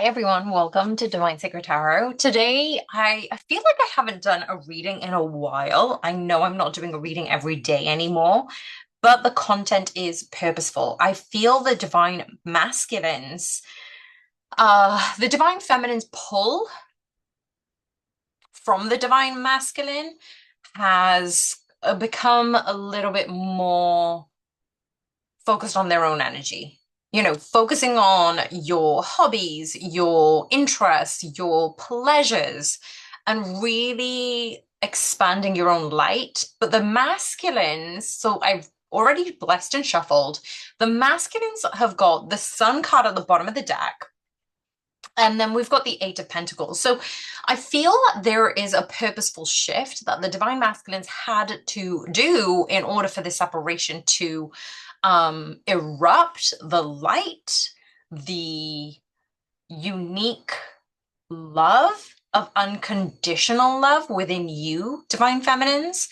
Hi everyone, welcome to Divine Sacred Tarot. Today, I feel like I haven't done a reading in a while. I know I'm not doing a reading every day anymore, but the content is purposeful. I feel the divine masculines, the divine feminine's pull from the divine masculine has become a little bit more focused on their own energy. Focusing on your hobbies, your interests, your pleasures, and really expanding your own light. But the masculines, so I've already blessed and shuffled, the masculines have got the Sun card at the bottom of the deck. And then we've got the Eight of Pentacles. So I feel that there is a purposeful shift that the divine masculines had to do in order for this separation to erupt the light, the unique love of unconditional love within you, divine feminines.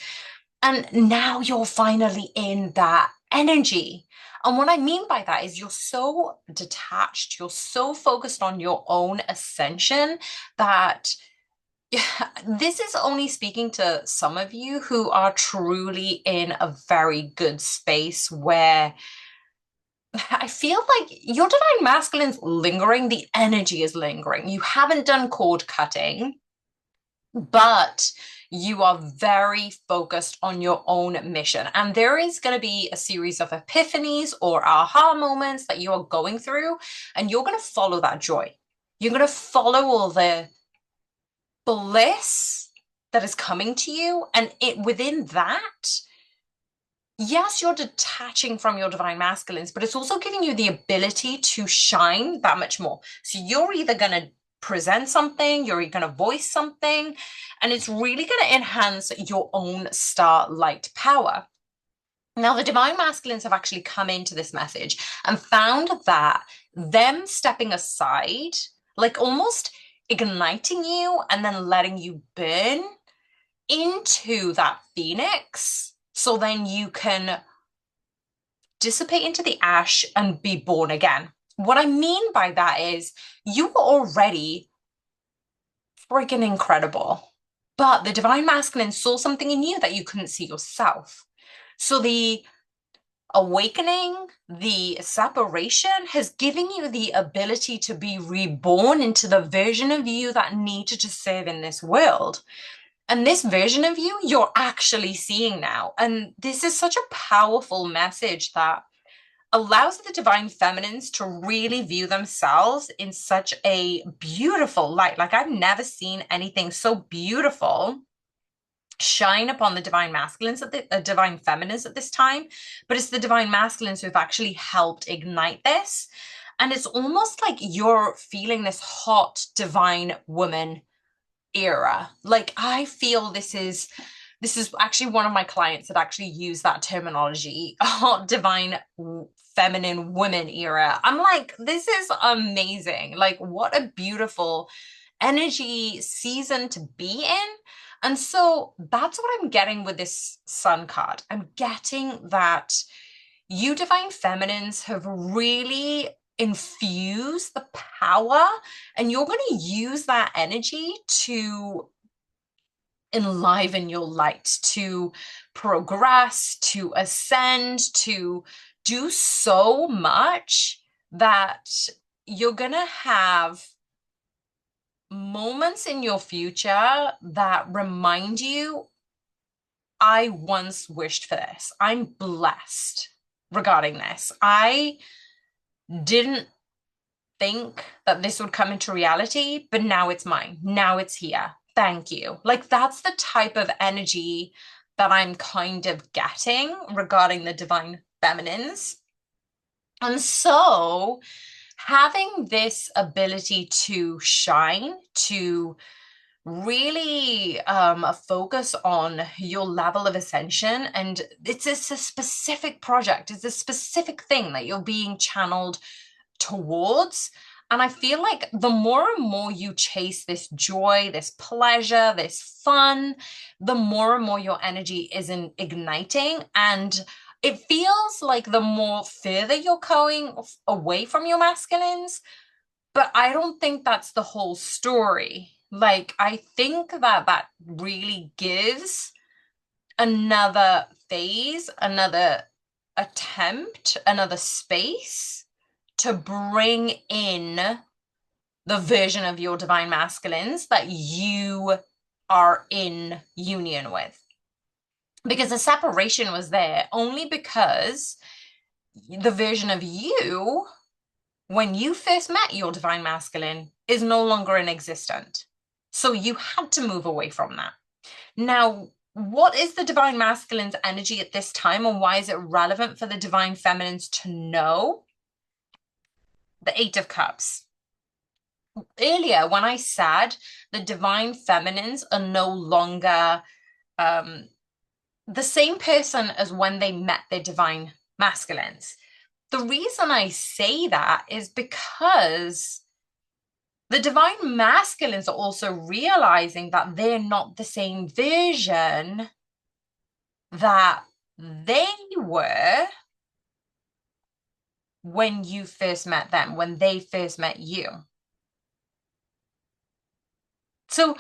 And now you're finally in that energy. And what I mean by that is you're so detached, you're so focused on your own ascension that this is only speaking to some of you who are truly in a very good space where I feel like your divine masculine's lingering, the energy is lingering. You haven't done cord cutting, but you are very focused on your own mission. And there is going to be a series of epiphanies or aha moments that you are going through, and you're going to follow that joy. You're going to follow all the bliss that is coming to you. And within that, yes, you're detaching from your divine masculines, but it's also giving you the ability to shine that much more. So you're either going to present something, you're going to voice something, and it's really going to enhance your own star light power. Now, the divine masculines have actually come into this message and found that them stepping aside, like almost igniting you and then letting you burn into that phoenix, so then you can dissipate into the ash and be born again. What I mean by that is you were already freaking incredible, but the divine masculine saw something in you that you couldn't see yourself. So the awakening, the separation has given you the ability to be reborn into the version of you that needed to serve in this world. And this version of you, you're actually seeing now. And this is such a powerful message that allows the divine feminines to really view themselves in such a beautiful light. Like I've never seen anything so beautiful shine upon the divine masculines at the divine feminines at this time, but it's the divine masculines who have actually helped ignite this. And it's almost like you're feeling this hot divine woman era. Like I feel this is actually one of my clients that actually used that terminology, hot divine feminine women era. I'm like, this is amazing. Like what a beautiful energy season to be in. And so that's what I'm getting with this Sun card. I'm getting that you divine feminines have really infused the power, and you're going to use that energy to enliven your light, to progress, to ascend, to do so much that you're going to have moments in your future that remind you, I once wished for this. I'm blessed regarding this. I didn't think that this would come into reality, but now it's mine. Now it's here. Thank you. Like that's the type of energy that I'm kind of getting regarding the divine feminines. And so having this ability to shine, to really focus on your level of ascension, and it's a specific project, it's a specific thing that you're being channeled towards. And I feel like the more and more you chase this joy, this pleasure, this fun, the more and more your energy is igniting. And it feels like the more further you're going away from your masculines, But I don't think that's the whole story. Like, I think that that really gives another phase, another attempt, another space to bring in the version of your divine masculines that you are in union with. Because the separation was there only because the version of you, when you first met your divine masculine, is no longer in existence. So you had to move away from that. Now, what is the divine masculine's energy at this time, and why is it relevant for the divine feminines to know? The Eight of Cups. Earlier, when I said the divine feminines are no longer um, the same person as when they met their divine masculines, the reason I say that is because the divine masculines are also realizing that they're not the same version that they were when you first met them, when they first met you. So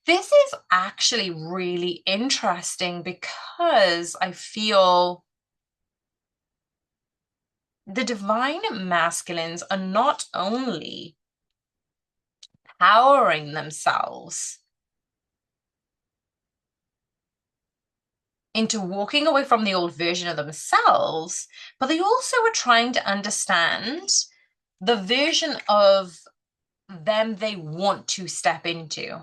this is actually really interesting because I feel the divine masculines are not only powering themselves into walking away from the old version of themselves, but they also are trying to understand the version of them they want to step into.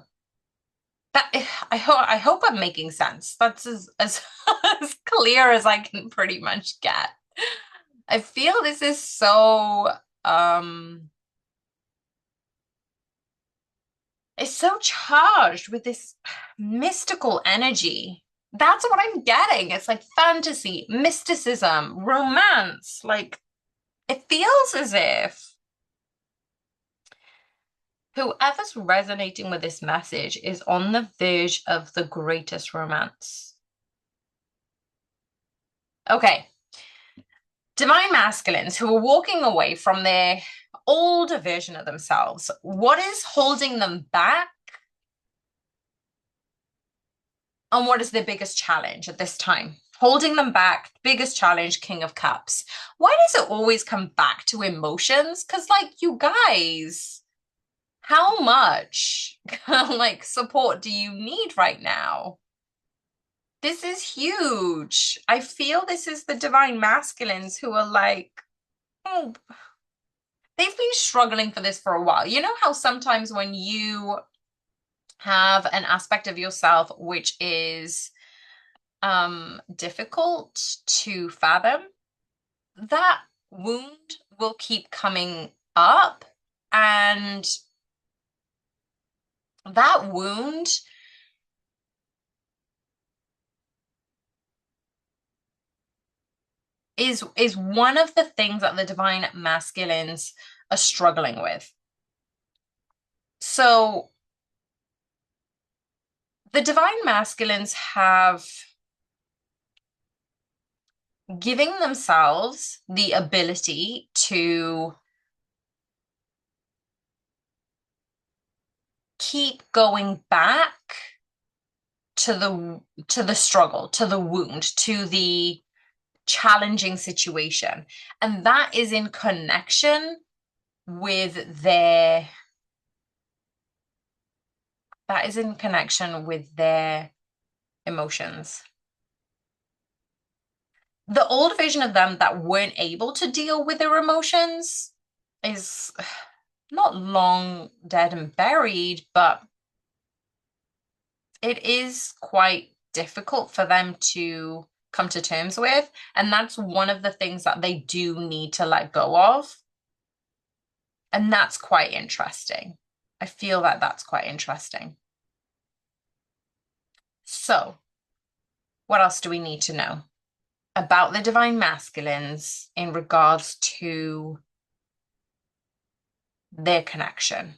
That I hope I'm making sense. That's as as clear as I can pretty much get. I feel this is so it's so charged with this mystical energy. That's what I'm getting. It's like fantasy, mysticism, romance. Like it feels as if whoever's resonating with this message is on the verge of the greatest romance. Okay. Divine masculines who are walking away from their older version of themselves. What is holding them back? And what is their biggest challenge at this time? Holding them back, biggest challenge, King of Cups. Why does it always come back to emotions? Because, like, you guys, how much like support do you need right now? This is huge. I feel this is the divine masculines who are like, oh, they've been struggling for this for a while. You know how sometimes when you have an aspect of yourself which is difficult to fathom, that wound will keep coming up, and that wound is one of the things that the divine masculines are struggling with. So the divine masculines have giving themselves the ability to keep going back to the struggle, to the wound, to the challenging situation. And that is in connection with their emotions. The old version of them that weren't able to deal with their emotions is not long dead and buried, but it is quite difficult for them to come to terms with. And that's one of the things that they do need to let go of. And that's quite interesting. I feel that that's quite interesting. So, what else do we need to know about the divine masculines in regards to their connection?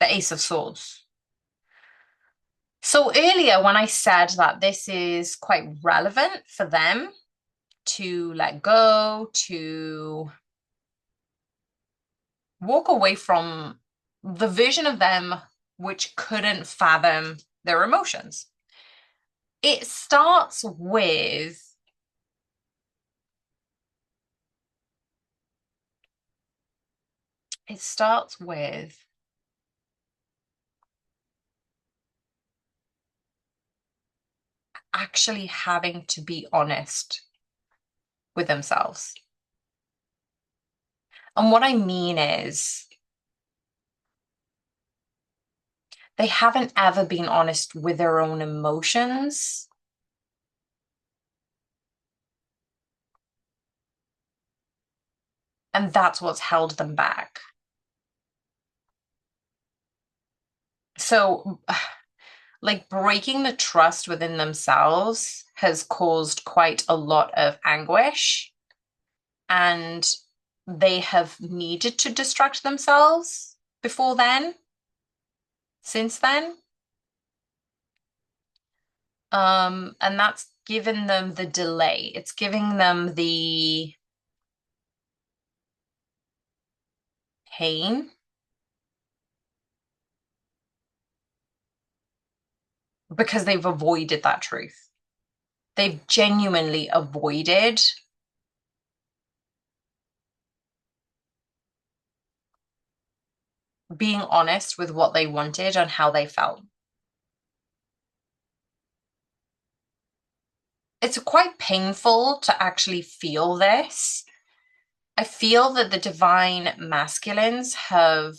The Ace of Swords. So earlier when I said that this is quite relevant for them to let go, to walk away from the vision of them which couldn't fathom their emotions. It starts with it starts with actually having to be honest with themselves. And what I mean is they haven't ever been honest with their own emotions. And that's what's held them back. So, like breaking the trust within themselves has caused quite a lot of anguish, and they have needed to distract themselves before then, since then. And that's given them the delay. It's giving them the pain because they've avoided that truth. They've genuinely avoided being honest with what they wanted and how they felt. It's quite painful to actually feel this. I feel that the divine masculines have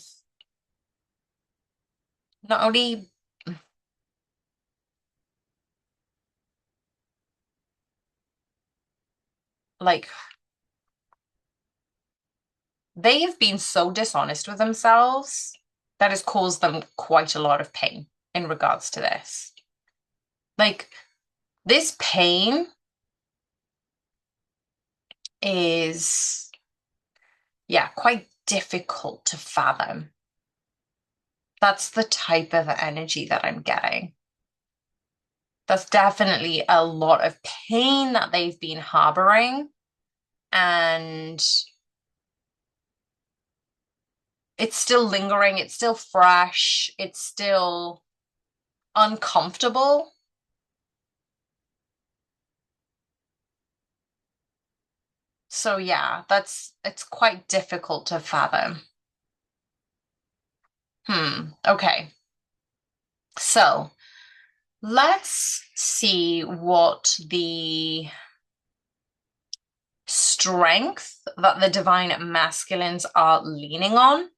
not only like they've been so dishonest with themselves that has caused them quite a lot of pain in regards to this. Like this pain is, yeah, quite difficult to fathom. That's the type of energy that I'm getting. That's definitely a lot of pain that they've been harboring. And it's still lingering, it's still fresh, it's still uncomfortable. So yeah, it's quite difficult to fathom. Okay. So let's see what the strength that the divine masculines are leaning on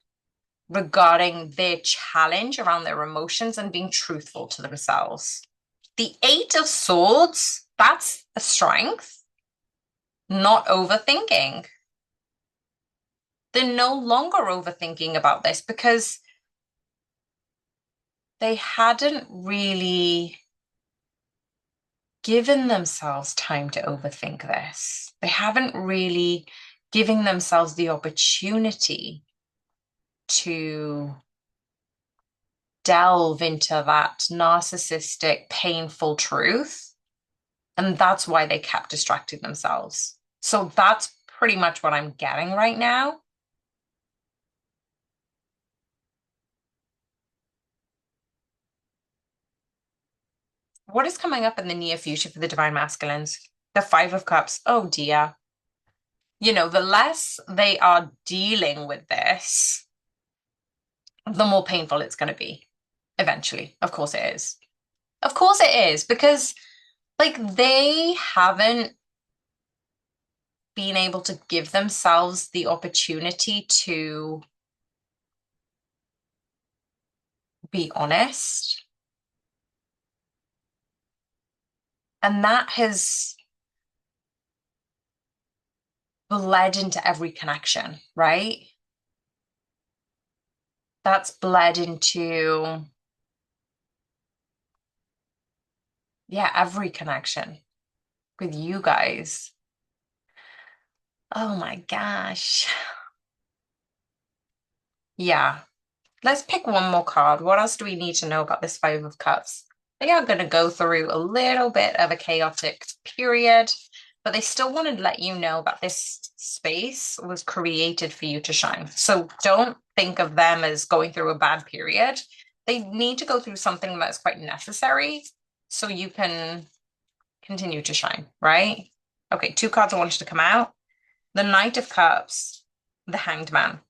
regarding their challenge around their emotions and being truthful to themselves. The Eight of Swords, that's a strength, not overthinking. They're no longer overthinking about this because they hadn't really given themselves time to overthink this. They haven't really given themselves the opportunity to delve into that narcissistic, painful truth. And that's why they kept distracting themselves. So that's pretty much what I'm getting right now. What is coming up in the near future for the divine masculines? The Five of Cups. Oh dear. You know, the less they are dealing with this, the more painful it's going to be eventually. Of course it is. Of course it is, because like they haven't been able to give themselves the opportunity to be honest. And that has bled into every connection, right? That's bled into, yeah, every connection with you guys. Oh my gosh. Yeah. Let's pick one more card. What else do we need to know about this Five of Cups? They are going to go through a little bit of a chaotic period. but they still wanted to let you know that this space was created for you to shine. So don't think of them as going through a bad period. They need to go through something that's quite necessary so you can continue to shine, right? Okay, two cards I wanted to come out. The Knight of Cups, the Hanged Man.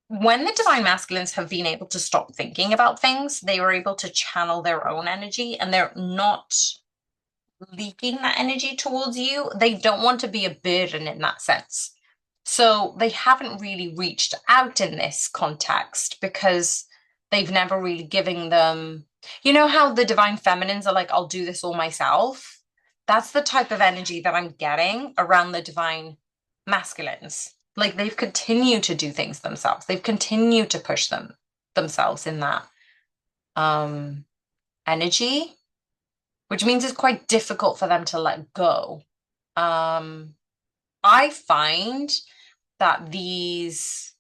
When the divine masculines have been able to stop thinking about things, they were able to channel their own energy and they're not leaking that energy towards you. They don't want to be a burden in that sense. So they haven't really reached out in this context because they've never really given them, you know, how the divine feminines are like, I'll do this all myself. That's the type of energy that I'm getting around the divine masculines. Like they've continued to do things themselves. They've continued to push themselves in that energy, which means it's quite difficult for them to let go. I find that this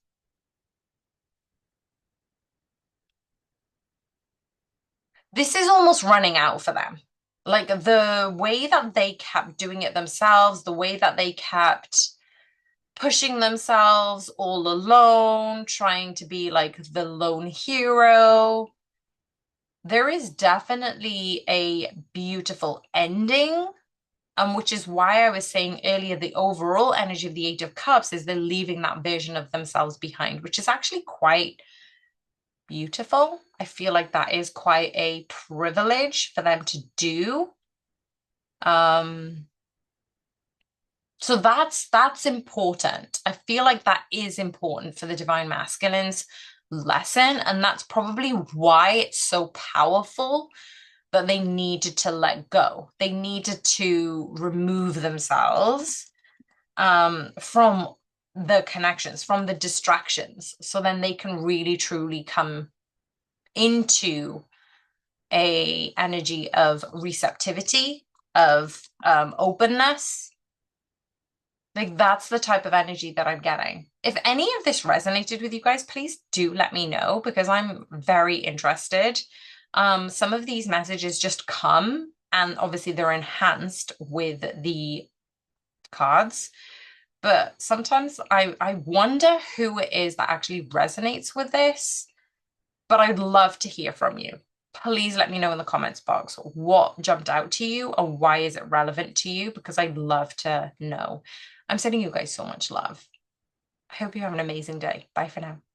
is almost running out for them. Like the way that they kept doing it themselves, the way that they kept pushing themselves all alone, trying to be like the lone hero. There is definitely a beautiful ending, which is why I was saying earlier the overall energy of the Eight of Cups is they're leaving that version of themselves behind, which is actually quite beautiful. I feel like that is quite a privilege for them to do. Um, so that's important. I feel like that is important for the divine masculines lesson, and that's probably why it's so powerful that they needed to let go. They needed to remove themselves from the connections, from the distractions, so then they can really truly come into a energy of receptivity, of openness. Like that's the type of energy that I'm getting. If any of this resonated with you guys, please do let me know because I'm very interested. Some of these messages just come and obviously they're enhanced with the cards. But sometimes I wonder who it is that actually resonates with this. But I'd love to hear from you. Please let me know in the comments box what jumped out to you and why is it relevant to you because I'd love to know. I'm sending you guys so much love. I hope you have an amazing day. Bye for now.